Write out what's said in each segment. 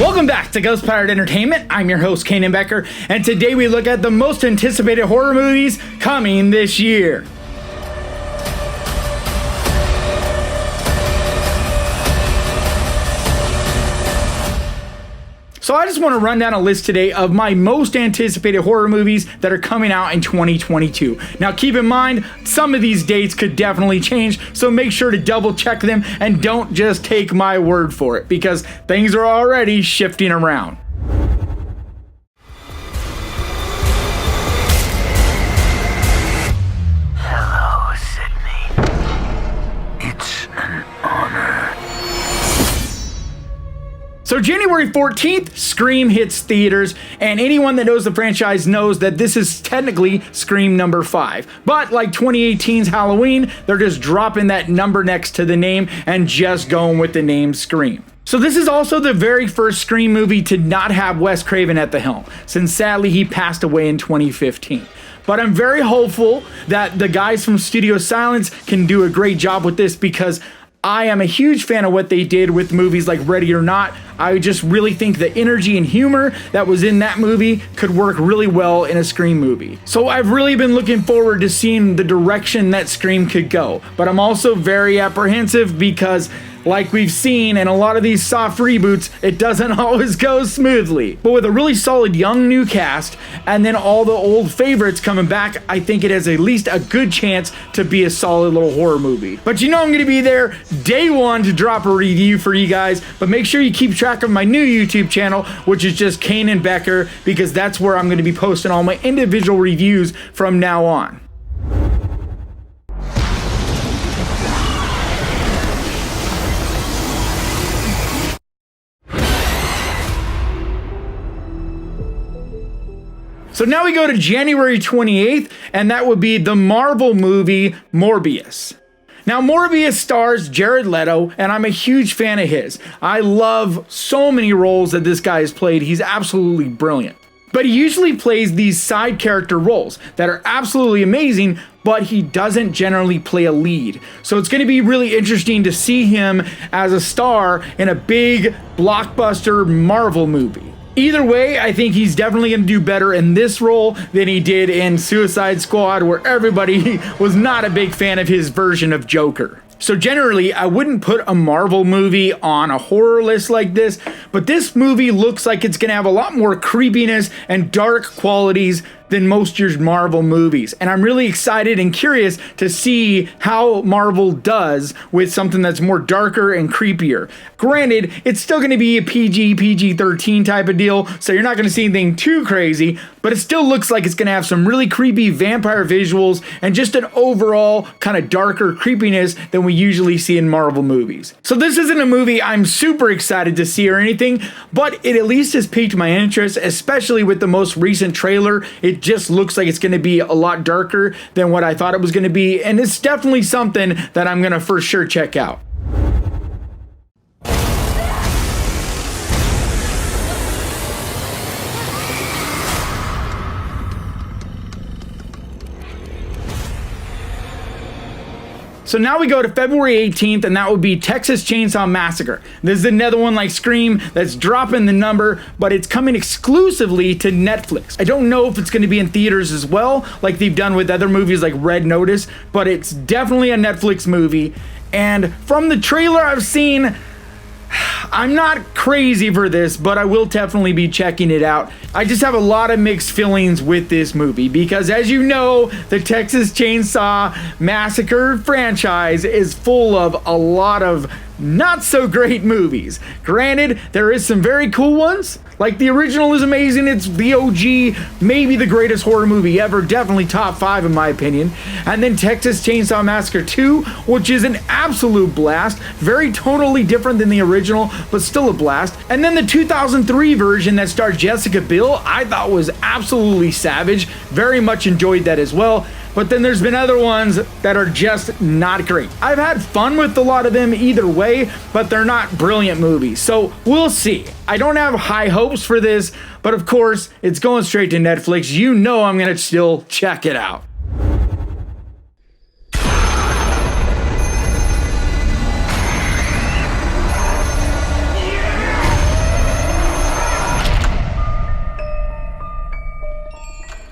Welcome back to Ghost Pirate Entertainment. I'm your host, Kanan Becker, and today we look at the most anticipated horror movies coming this year. So I just want to run down a list today of my most anticipated horror movies that are coming out in 2022. Now keep in mind, some of these dates could definitely change, so make sure to double check them and don't just take my word for it, because things are already shifting around. Hello, Sydney. It's an honor. So January 14th, Scream hits theaters, and anyone that knows the franchise knows that this is technically Scream number 5. But like 2018's Halloween, they're just dropping that number next to the name and just going with the name Scream. So this is also the very first Scream movie to not have Wes Craven at the helm, since sadly he passed away in 2015. But I'm very hopeful that the guys from Studio Salems can do a great job with this, because I am a huge fan of what they did with movies like Ready or Not. I just really think the energy and humor that was in that movie could work really well in a Scream movie. So I've really been looking forward to seeing the direction that Scream could go. But I'm also very apprehensive because, like we've seen in a lot of these soft reboots, it doesn't always go smoothly. But with a really solid young new cast, and then all the old favorites coming back, I think it has at least a good chance to be a solid little horror movie. But you know I'm going to be there day one to drop a review for you guys, but make sure you keep track of my new YouTube channel, which is just Kanan Becker, because that's where I'm going to be posting all my individual reviews from now on. So now we go to January 28th, and that would be the Marvel movie Morbius. Now, Morbius stars Jared Leto, and I'm a huge fan of his. I love so many roles that this guy has played. He's absolutely brilliant. But he usually plays these side character roles that are absolutely amazing, but he doesn't generally play a lead. So it's going to be really interesting to see him as a star in a big blockbuster Marvel movie. Either way, I think he's definitely going to do better in this role than he did in Suicide Squad, where everybody was not a big fan of his version of Joker. So generally, I wouldn't put a Marvel movie on a horror list like this, but this movie looks like it's going to have a lot more creepiness and dark qualities than most year's Marvel movies. And I'm really excited and curious to see how Marvel does with something that's more darker and creepier. Granted, it's still going to be a PG-13 type of deal, so you're not going to see anything too crazy, but it still looks like it's going to have some really creepy vampire visuals and just an overall kind of darker creepiness than we usually see in Marvel movies. So this isn't a movie I'm super excited to see or anything, but it at least has piqued my interest, especially with the most recent trailer. It just looks like it's going to be a lot darker than what I thought it was going to be, and it's definitely something that I'm going to for sure check out. So now we go to February 18th, and that would be Texas Chainsaw Massacre. This is another one like Scream that's dropping the number, but it's coming exclusively to Netflix. I don't know if it's going to be in theaters as well, like they've done with other movies like Red Notice, but it's definitely a Netflix movie. And from the trailer I've seen, I'm not crazy for this, but I will definitely be checking it out. I just have a lot of mixed feelings with this movie because, as you know, the Texas Chainsaw Massacre franchise is full of a lot of not so great movies. Granted, there is some very cool ones. Like the original is amazing. It's the OG, maybe the greatest horror movie ever. Definitely top 5 in my opinion. And then Texas Chainsaw Massacre 2, which is an absolute blast. Very totally different than the original, but still a blast. And then the 2003 version that starred Jessica Biel, I thought was absolutely savage. Very much enjoyed that as well. But then there's been other ones that are just not great. I've had fun with a lot of them either way, but they're not brilliant movies. So we'll see. I don't have high hopes for this, but of course, it's going straight to Netflix. You know I'm going to still check it out.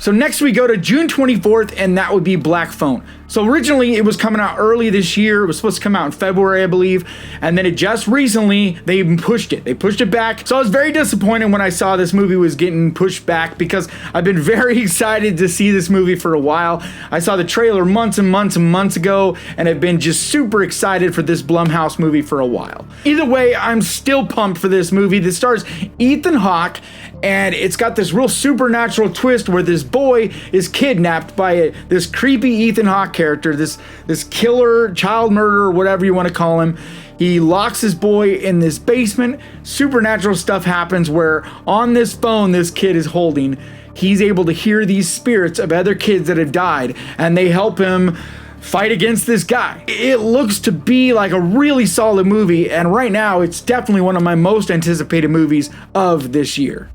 So next we go to June 24th, and that would be Black Phone. So originally it was coming out early this year. It was supposed to come out in February, I believe. And then it just recently, they pushed it. They pushed it back. So I was very disappointed when I saw this movie was getting pushed back because I've been very excited to see this movie for a while. I saw the trailer months and months and months ago and have been just super excited for this Blumhouse movie for a while. Either way, I'm still pumped for this movie. This stars Ethan Hawke, and it's got this real supernatural twist where this boy is kidnapped by this creepy Ethan Hawke character, this killer, child murderer, whatever you want to call him. He locks his boy in this basement. Supernatural stuff happens where on this phone this kid is holding, he's able to hear these spirits of other kids that have died, and they help him fight against this guy. It looks to be like a really solid movie, and right now it's definitely one of my most anticipated movies of this year.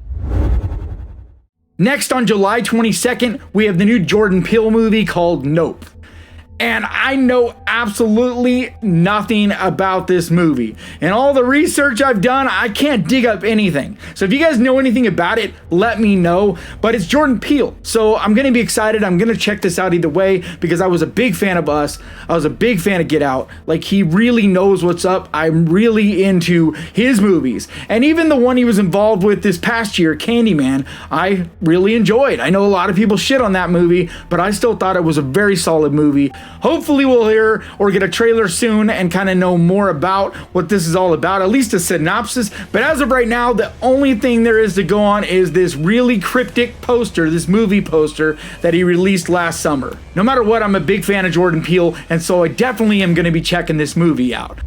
Next, on July 22nd, we have the new Jordan Peele movie called Nope. And I know absolutely nothing about this movie. And all the research I've done, I can't dig up anything. So if you guys know anything about it, let me know. But it's Jordan Peele, so I'm going to be excited. I'm going to check this out either way because I was a big fan of Us. I was a big fan of Get Out. Like, he really knows what's up. I'm really into his movies. And even the one he was involved with this past year, Candyman, I really enjoyed. I know a lot of people shit on that movie, but I still thought it was a very solid movie. Hopefully we'll hear or get a trailer soon and kind of know more about what this is all about, at least a synopsis. But as of right now, the only thing there is to go on is this really cryptic poster, this movie poster that he released last summer. No matter what, I'm a big fan of Jordan Peele, and so I definitely am going to be checking this movie out.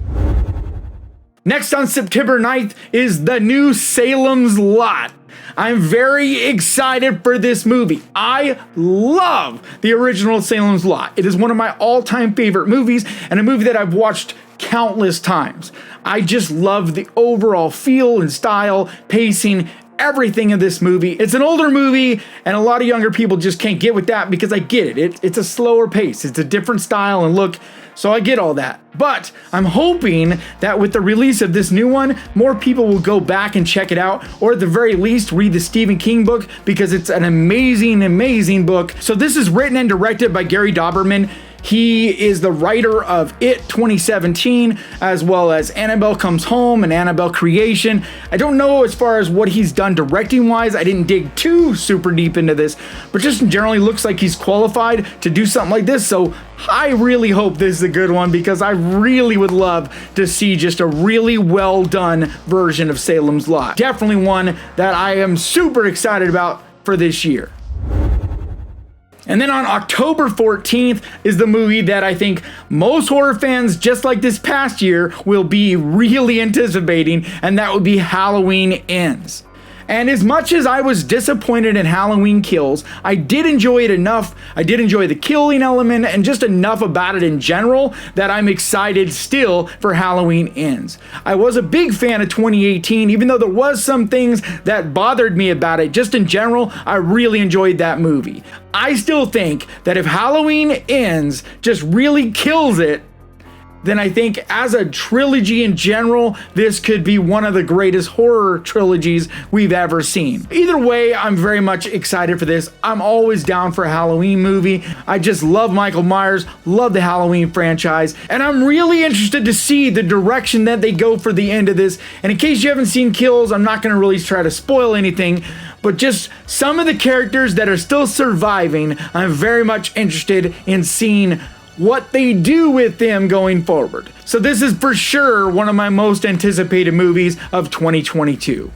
Next on September 9th is the new Salem's Lot. I'm very excited for this movie. I love the original Salem's Lot. It is one of my all-time favorite movies and a movie that I've watched countless times. I just love the overall feel and style, pacing, everything in this movie. It's an older movie, and a lot of younger people just can't get with that because I get it. It's a slower pace. It's a different style and look, so I get all that. But I'm hoping that with the release of this new one, more people will go back and check it out, or at the very least read the Stephen King book because it's an amazing, amazing book. So this is written and directed by Gary Dauberman. He is the writer of It 2017, as well as Annabelle Comes Home and Annabelle Creation. I don't know as far as what he's done directing wise. I didn't dig too super deep into this, but just in general, he looks like he's qualified to do something like this. So I really hope this is a good one because I really would love to see just a really well done version of Salem's Lot. Definitely one that I am super excited about for this year. And then on October 14th is the movie that I think most horror fans, just like this past year, will be really anticipating, and that would be Halloween Ends. And as much as I was disappointed in Halloween Kills, I did enjoy it enough. I did enjoy the killing element and just enough about it in general that I'm excited still for Halloween Ends. I was a big fan of 2018, even though there was some things that bothered me about it. Just in general, I really enjoyed that movie. I still think that if Halloween Ends just really kills it, then I think as a trilogy in general, this could be one of the greatest horror trilogies we've ever seen. Either way, I'm very much excited for this. I'm always down for a Halloween movie. I just love Michael Myers, love the Halloween franchise, and I'm really interested to see the direction that they go for the end of this. And in case you haven't seen Kills, I'm not going to really try to spoil anything, but just some of the characters that are still surviving, I'm very much interested in seeing what they do with them going forward. So this is for sure one of my most anticipated movies of 2022.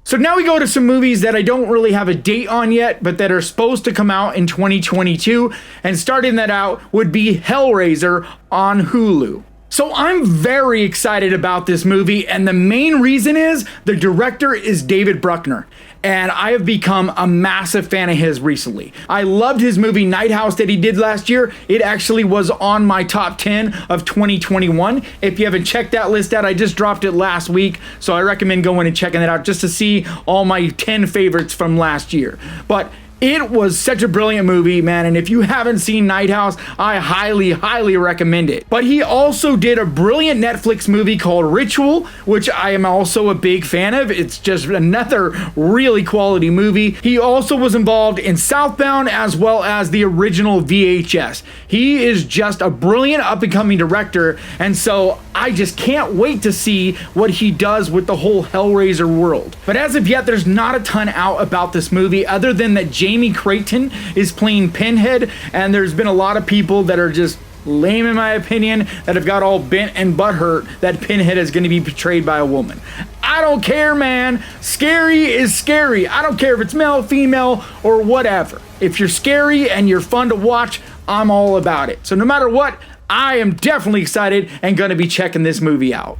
So now we go to some movies that I don't really have a date on yet, but that are supposed to come out in 2022. And starting that out would be Hellraiser on Hulu. So I'm very excited about this movie, and the main reason is the director is David Bruckner, and I have become a massive fan of his recently. I loved his movie Night House that he did last year. It actually was on my top 10 of 2021. If you haven't checked that list out, I just dropped it last week, so I recommend going and checking it out just to see all my 10 favorites from last year. But It was such a brilliant movie, man, and if you haven't seen Night House, I highly recommend it. But he also did a brilliant Netflix movie called Ritual, which I am also a big fan of. It's just another really quality movie. He also was involved in Southbound as well as the original VHS. He is just a brilliant up-and-coming director, and so I just can't wait to see what he does with the whole Hellraiser world. But as of yet, there's not a ton out about this movie other than that Jamie Creighton is playing Pinhead, and there's been a lot of people that are just lame in my opinion that have got all bent and butthurt that Pinhead is going to be portrayed by a woman. I don't care, man. Scary is scary. I don't care if it's male, female, or whatever. If you're scary and you're fun to watch, I'm all about it. So no matter what, I am definitely excited and going to be checking this movie out.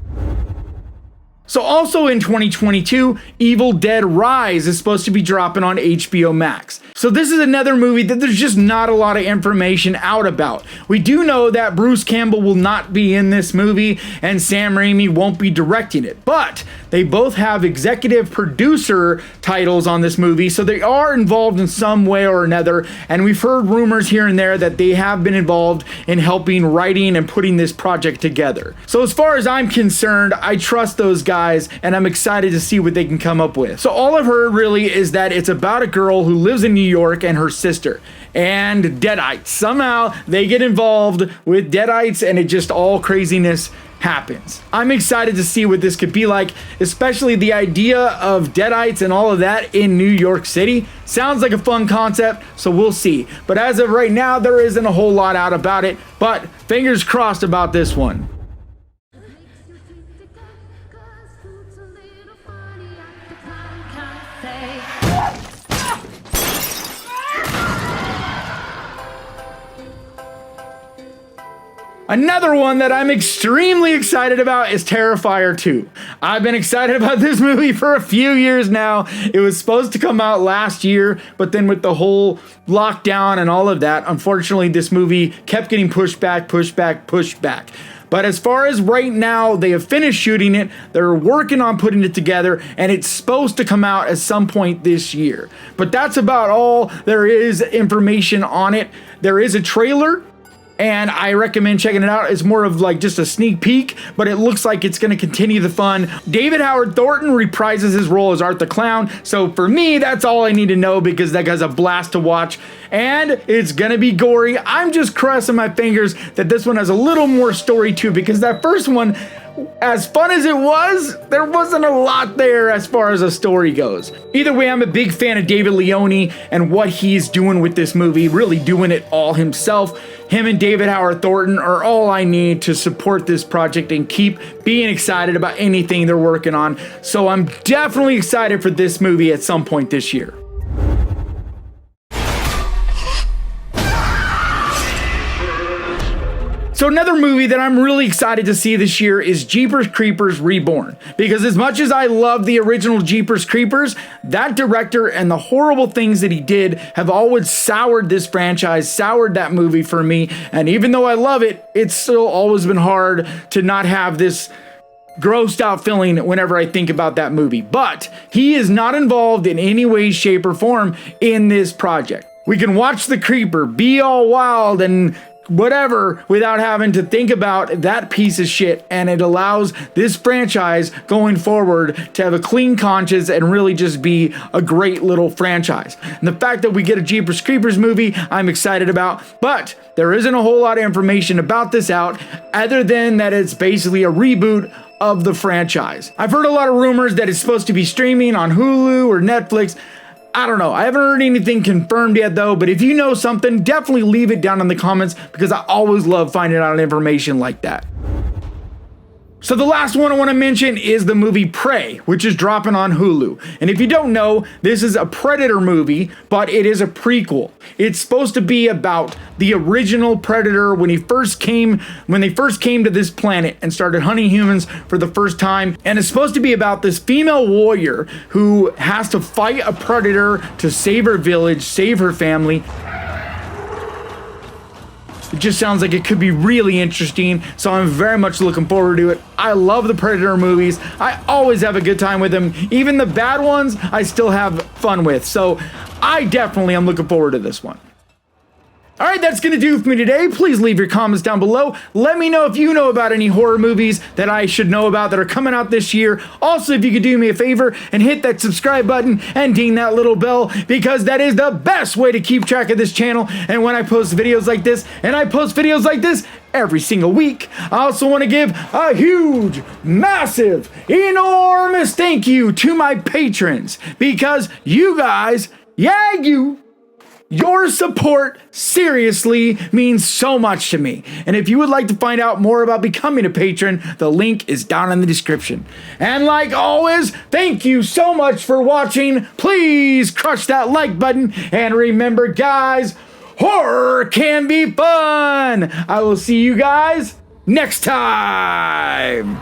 So also in 2022, Evil Dead Rise is supposed to be dropping on HBO Max. So this is another movie that there's just not a lot of information out about. We do know that Bruce Campbell will not be in this movie and Sam Raimi won't be directing it, but they both have executive producer titles on this movie, so they are involved in some way or another, and we've heard rumors here and there that they have been involved in helping writing and putting this project together. So as far as I'm concerned, I trust those guys, and I'm excited to see what they can come up with. So all I've heard really is that it's about a girl who lives in New York and her sister, and Deadites. Somehow they get involved with Deadites, and it just all craziness happens. I'm excited to see what this could be like, especially the idea of Deadites and all of that in New York City. Sounds like a fun concept, so we'll see. But as of right now, there isn't a whole lot out about it, but fingers crossed about this one. Another one that I'm extremely excited about is Terrifier 2. I've been excited about this movie for a few years now. It was supposed to come out last year, but then with the whole lockdown and all of that, unfortunately this movie kept getting pushed back. But as far as right now, they have finished shooting it, they're working on putting it together, and it's supposed to come out at some point this year. But that's about all there is information on it. There is a trailer, and I recommend checking it out. It's more of like just a sneak peek, but it looks like it's going to continue the fun. David Howard Thornton reprises his role as Art the Clown, so for me, that's all I need to know because that guy's a blast to watch, and it's going to be gory. I'm just crossing my fingers that this one has a little more story too, because that first one, as fun as it was, there wasn't a lot there as far as a story goes. Either way, I'm a big fan of David Leone and what he's doing with this movie, really doing it all himself. Him and David Howard Thornton are all I need to support this project and keep being excited about anything they're working on. So I'm definitely excited for this movie at some point this year. So another movie that I'm really excited to see this year is Jeepers Creepers Reborn. Because as much as I love the original Jeepers Creepers, that director and the horrible things that he did have always soured this franchise, soured that movie for me. And even though I love it, it's still always been hard to not have this grossed out feeling whenever I think about that movie. But he is not involved in any way, shape, or form in this project. We can watch the creeper be all wild and whatever without having to think about that piece of shit, and it allows this franchise going forward to have a clean conscience and really just be a great little franchise. And the fact that we get a Jeepers Creepers movie, I'm excited about, but there isn't a whole lot of information about this out other than that it's basically a reboot of the franchise. I've heard a lot of rumors that it's supposed to be streaming on Hulu or Netflix. I don't know. I haven't heard anything confirmed yet though, but if you know something, definitely leave it down in the comments because I always love finding out information like that. So the last one I want to mention is the movie Prey, which is dropping on Hulu. And if you don't know, this is a Predator movie, but it is a prequel. It's supposed to be about the original Predator when they first came to this planet and started hunting humans for the first time. And it's supposed to be about this female warrior who has to fight a predator to save her village, save her family. It just sounds like it could be really interesting, so I'm very much looking forward to it. I love the Predator movies. I always have a good time with them. Even the bad ones, I still have fun with. So I definitely am looking forward to this one. All right, that's going to do for me today. Please leave your comments down below. Let me know if you know about any horror movies that I should know about that are coming out this year. Also, if you could do me a favor and hit that subscribe button and ding that little bell, because that is the best way to keep track of this channel. And when I post videos like this, and I post videos like this every single week, I also want to give a huge, massive, enormous thank you to my patrons, because you guys, your support seriously means so much to me. And if you would like to find out more about becoming a patron, the link is down in the description. And like always, thank you so much for watching. Please crush that like button. And remember, guys, horror can be fun. I will see you guys next time.